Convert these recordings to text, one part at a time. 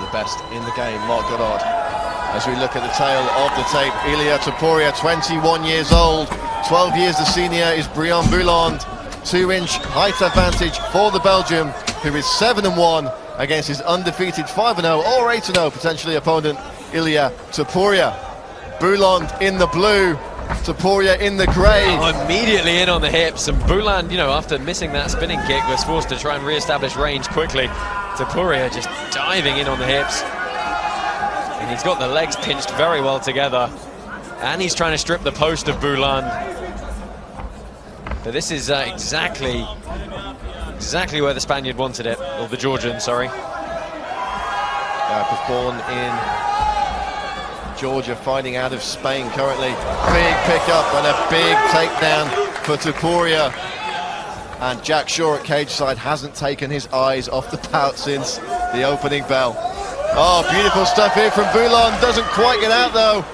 the best in the game, Mark Goddard. As we look at the tail of the tape, Ilya Topurya, 21 years old, 12 years the senior is Braian Bolland. 2-inch height advantage for the Belgian, who is 7-1 against his undefeated 5-0 or 8-0 potentially opponent, Ilya Topurya. Bolland in the blue, Topurya in the grey. Immediately in on the hips, and Bolland, you know, after missing that spinning kick, was forced to try and re-establish range quickly. Topurya just diving in on the hips. And he's got the legs pinched very well together. And he's trying to strip the post of Bolland. But this is exactly where the Spaniard wanted it, or the Georgian, sorry. Was born in Georgia, fighting out of Spain currently. Big pickup and a big takedown for Topurya. And Jack Shaw at cage side hasn't taken his eyes off the bout since the opening bell. Oh, beautiful stuff here from Bolland. Doesn't quite get out though.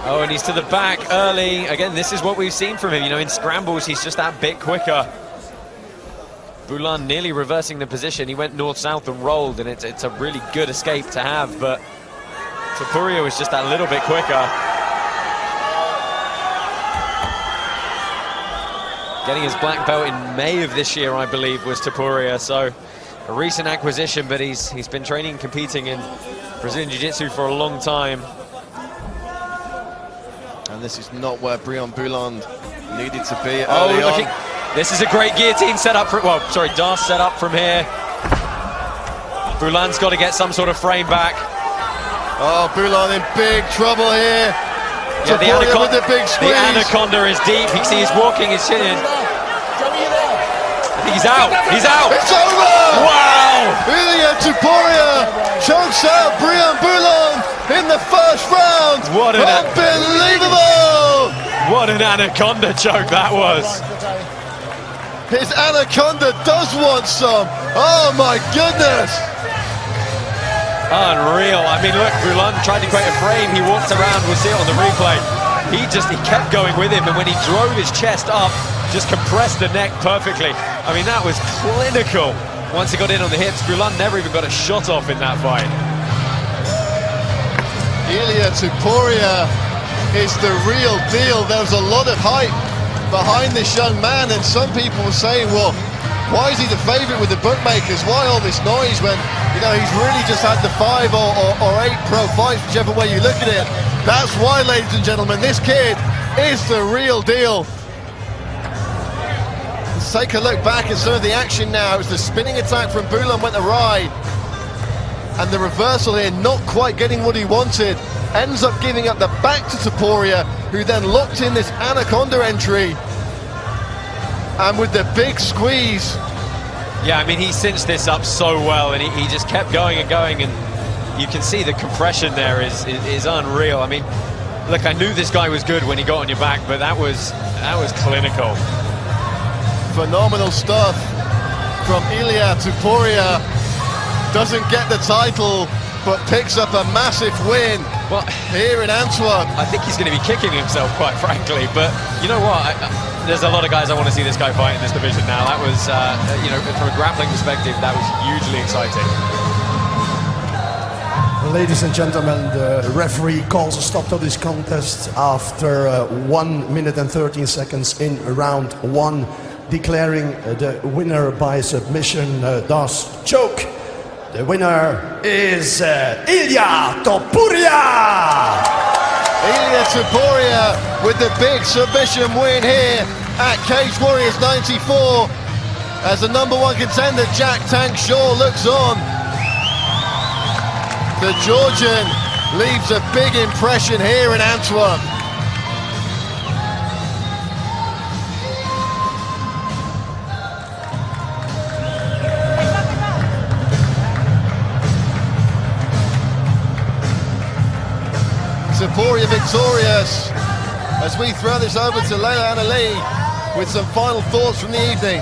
Oh, and he's to the back early. Again, this is what we've seen from him. You know, in scrambles, he's just that bit quicker. Bolland nearly reversing the position. He went north-south and rolled, and it's a really good escape to have, but Topurya was just that little bit quicker. Getting his black belt in May of this year, I believe, was Topurya, so a recent acquisition, but he's been training and competing in Brazilian Jiu-Jitsu for a long time. And this is not where Braian Bolland needed to be early on. This is a great guillotine set up for, Das set up from here. Bolland's got to get some sort of frame back. Oh, Bolland in big trouble here. Yeah, the anaconda, with the big squeeze. The anaconda is deep. You can see he's walking his chin in. I think he's out. He's out. It's over. Wow. Ilya Topurya chokes out Braian Bolland in the first round. What an unbelievable! What an anaconda choke that was. His anaconda does want some. Oh my goodness. Unreal. I mean, look, Bolland tried to create a frame. He walked around. We'll see it on the replay. He kept going with him, and when he drove his chest up, just compressed the neck perfectly. I mean, that was clinical. Once he got in on the hips, Bolland never even got a shot off in that fight. Ilya Topurya is the real deal. There's a lot of hype behind this young man, and some people were saying, well, why is he the favourite with the bookmakers? Why all this noise when, you know, he's really just had the 5 or 8 pro fights, whichever way you look at it. That's why, ladies and gentlemen, this kid is the real deal. Let's take a look back at some of the action now. It's the spinning attack from Bolland went awry. And the reversal here, not quite getting what he wanted. Ends up giving up the back to Topurya, who then locked in this anaconda entry. And with the big squeeze. Yeah, I mean, he cinched this up so well, and he just kept going and going, and you can see the compression there is unreal. I mean, look, I knew this guy was good when he got on your back, but that was clinical. Phenomenal stuff from Ilya Topurya. Doesn't get the title, but picks up a massive win here in Antwerp. I think he's going to be kicking himself, quite frankly, but you know what? There's a lot of guys I want to see this guy fight in this division now. That was, you know, from a grappling perspective, that was hugely exciting. Ladies and gentlemen, the referee calls a stop to this contest after 1 minute and 13 seconds in round 1, declaring the winner by submission, Das choke. The winner is Ilya Topurya! Ilya Topurya with the big submission win here at Cage Warriors 94. As the #1 contender, Jack Tank Shaw looks on. The Georgian leaves a big impression here in Antwerp. Topurya victorious as we throw this over to Leila Ali with some final thoughts from the evening.